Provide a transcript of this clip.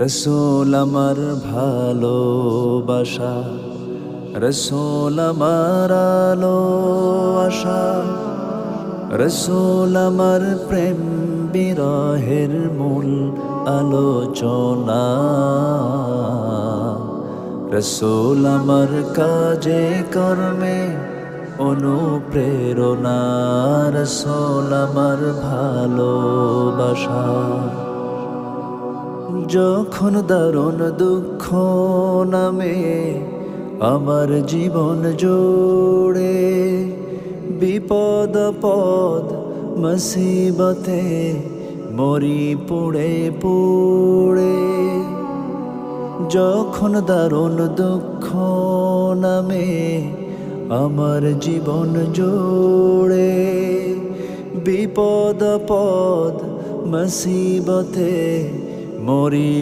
রসূল আমার ভালোবাসা, রসূল আমার আলো আশা, রসূল আমার প্রেম বিরহের মূল আলোচনা। রসূল আমার কাজে কর্মে অনুপ্রেরণা, রসূল আমার ভালোবাসা। যখন দারুণ দুঃখ নামে আমার জীবন জুড়ে, বিপদ পদ মুসিবতে মরি পুড়ে পুড়ে। যখন দারুণ দুঃখ নামে আমার জীবন জুড়ে, বিপদ পদ মুসিবতে মরি